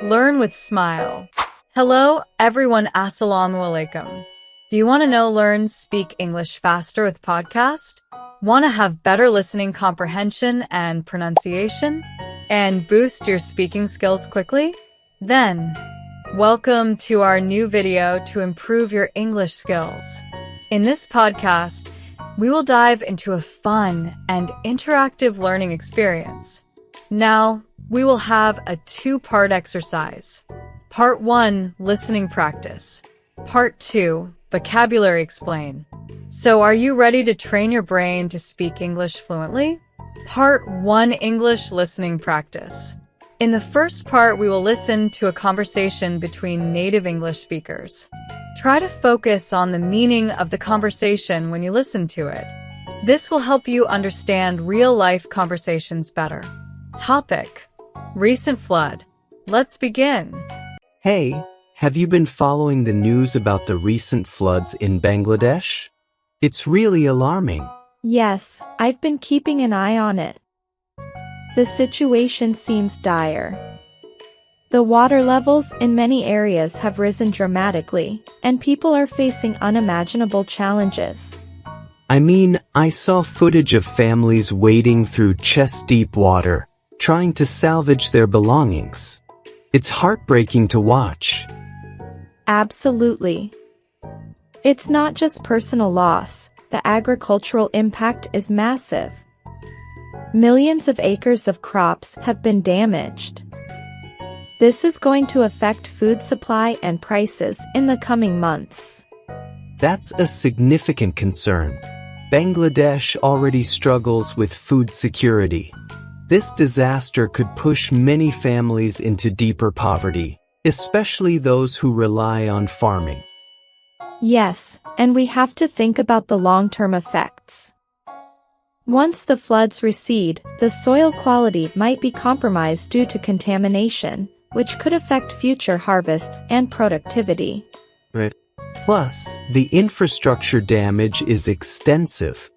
Learn with Smile. Hello, everyone. Assalamu alaikum. Do you want to learn speak English faster with podcast? Want to have better listening comprehension and pronunciation? And boost your speaking skills quickly? Then, welcome to our new video to improve your English skills. In this podcast, we will dive into a fun and interactive learning experience. Now, we will have a two-part exercise. Part 1, listening practice. Part 2, vocabulary explain. So are you ready to train your brain to speak English fluently? Part 1, English listening practice. In the first part, we will listen to a conversation between native English speakers. Try to focus on the meaning of the conversation when you listen to it. This will help you understand real-life conversations better. Topic: recent flood. Let's begin. Hey, have you been following the news about the recent floods in Bangladesh? It's really alarming. Yes, I've been keeping an eye on it. The situation seems dire. The water levels in many areas have risen dramatically, and people are facing unimaginable challenges. I mean, I saw footage of families wading through chest-deep water, trying to salvage their belongings. It's heartbreaking to watch. Absolutely. It's not just personal loss, the agricultural impact is massive. Millions of acres of crops have been damaged. This is going to affect food supply and prices in the coming months. That's a significant concern. Bangladesh already struggles with food security. This disaster could push many families into deeper poverty, especially those who rely on farming. Yes, and we have to think about the long-term effects. Once the floods recede, the soil quality might be compromised due to contamination, which could affect future harvests and productivity. Plus, the infrastructure damage is extensive.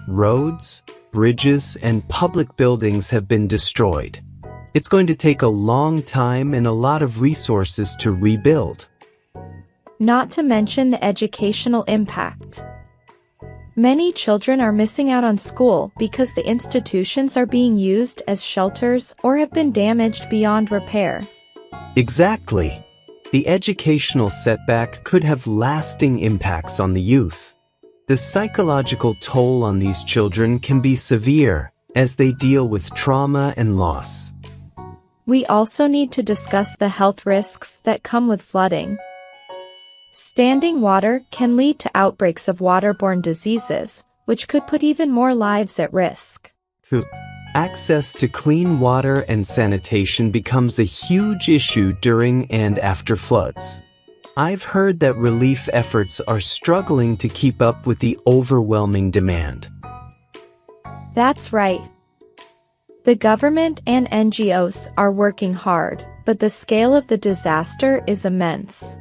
Roads, bridges, and public buildings have been destroyed. It's going to take a long time and a lot of resources to rebuild. Not to mention the educational impact. Many children are missing out on school because the institutions are being used as shelters or have been damaged beyond repair. Exactly. The educational setback could have lasting impacts on the youth. The psychological toll on these children can be severe as they deal with trauma and loss. We also need to discuss the health risks that come with flooding. Standing water can lead to outbreaks of waterborne diseases, which could put even more lives at risk. Access to clean water and sanitation becomes a huge issue during and after floods. I've heard that relief efforts are struggling to keep up with the overwhelming demand. That's right. The government and NGOs are working hard, but the scale of the disaster is immense.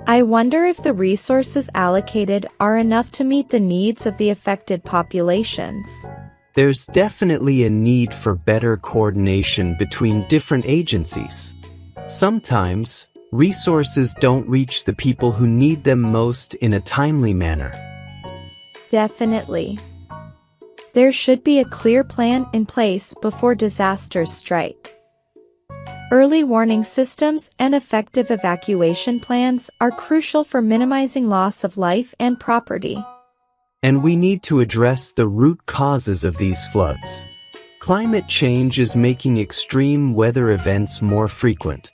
I wonder if the resources allocated are enough to meet the needs of the affected populations. There's definitely a need for better coordination between different agencies. Sometimes, resources don't reach the people who need them most in a timely manner. Definitely. There should be a clear plan in place before disasters strike. Early warning systems and effective evacuation plans are crucial for minimizing loss of life and property. And we need to address the root causes of these floods. Climate change is making extreme weather events more frequent.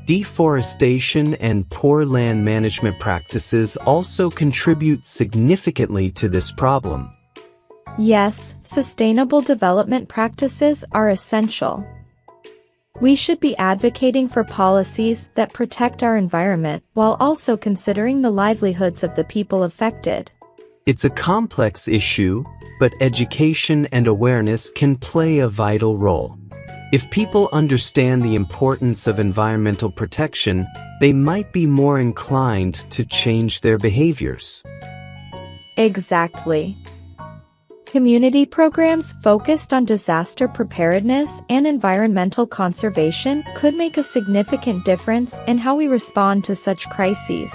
Deforestation and poor land management practices also contribute significantly to this problem. Yes, sustainable development practices are essential. We should be advocating for policies that protect our environment while also considering the livelihoods of the people affected. It's a complex issue, but education and awareness can play a vital role. If people understand the importance of environmental protection, they might be more inclined to change their behaviors. Exactly. Community programs focused on disaster preparedness and environmental conservation could make a significant difference in how we respond to such crises.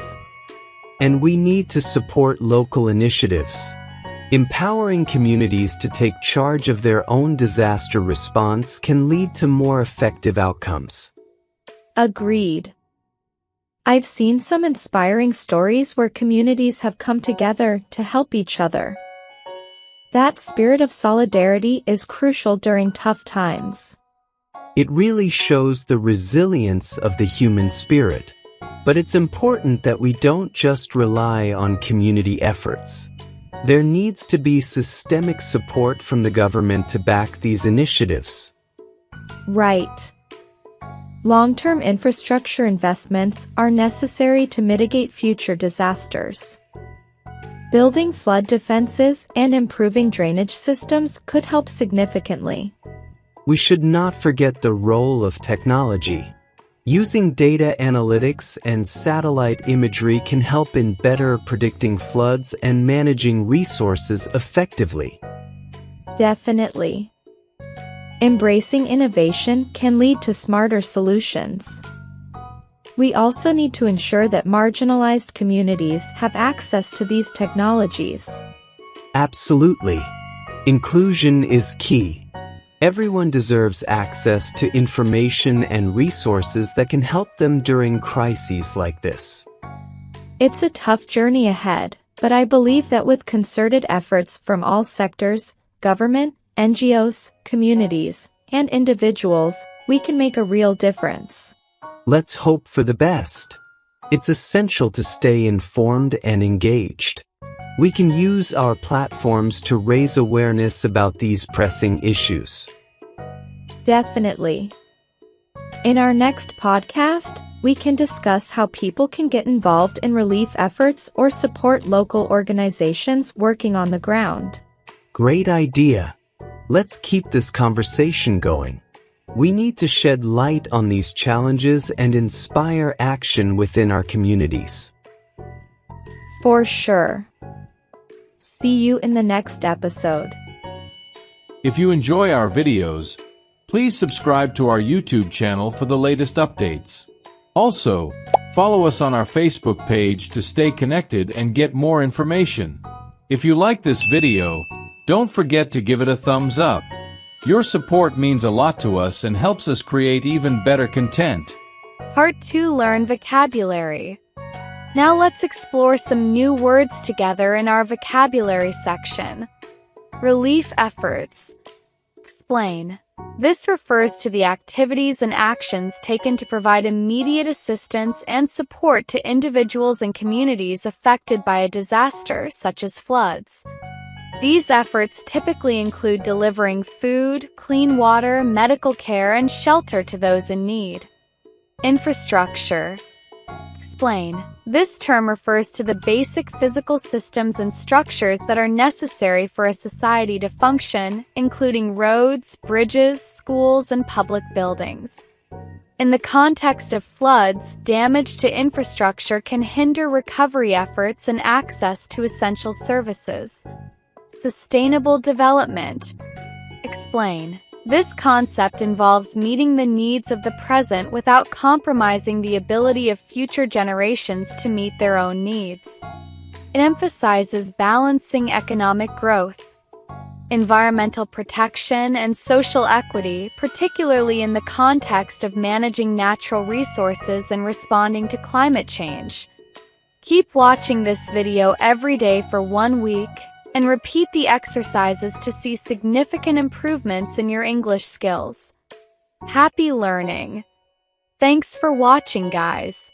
And we need to support local initiatives. Empowering communities to take charge of their own disaster response can lead to more effective outcomes. Agreed. I've seen some inspiring stories where communities have come together to help each other. That spirit of solidarity is crucial during tough times. It really shows the resilience of the human spirit. But it's important that we don't just rely on community efforts. There needs to be systemic support from the government to back these initiatives. Right. Long-term infrastructure investments are necessary to mitigate future disasters. Building flood defenses and improving drainage systems could help significantly. We should not forget the role of technology. Using data analytics and satellite imagery can help in better predicting floods and managing resources effectively. Definitely. Embracing innovation can lead to smarter solutions. We also need to ensure that marginalized communities have access to these technologies. Absolutely. Inclusion is key. Everyone deserves access to information and resources that can help them during crises like this. It's a tough journey ahead, but I believe that with concerted efforts from all sectors, government, NGOs, communities, and individuals, we can make a real difference. Let's hope for the best. It's essential to stay informed and engaged. We can use our platforms to raise awareness about these pressing issues. Definitely. In our next podcast, we can discuss how people can get involved in relief efforts or support local organizations working on the ground. Great idea. Let's keep this conversation going. We need to shed light on these challenges and inspire action within our communities. For sure. See you in the next episode. If you enjoy our videos, please subscribe to our YouTube channel for the latest updates. Also, follow us on our Facebook page to stay connected and get more information. If you like this video, don't forget to give it a thumbs up. Your support means a lot to us and helps us create even better content. Part 2, Learn vocabulary. Now let's explore some new words together in our vocabulary section. Relief efforts. Explain. This refers to the activities and actions taken to provide immediate assistance and support to individuals and communities affected by a disaster, such as floods. These efforts typically include delivering food, clean water, medical care, and shelter to those in need. Infrastructure. Explain. This term refers to the basic physical systems and structures that are necessary for a society to function, including roads, bridges, schools, and public buildings. In the context of floods, damage to infrastructure can hinder recovery efforts and access to essential services. Sustainable development. Explain. This concept involves meeting the needs of the present without compromising the ability of future generations to meet their own needs. It emphasizes balancing economic growth, environmental protection, and social equity, particularly in the context of managing natural resources and responding to climate change. Keep watching this video every day for 1 week, and repeat the exercises to see significant improvements in your English skills. Happy learning! Thanks for watching, guys.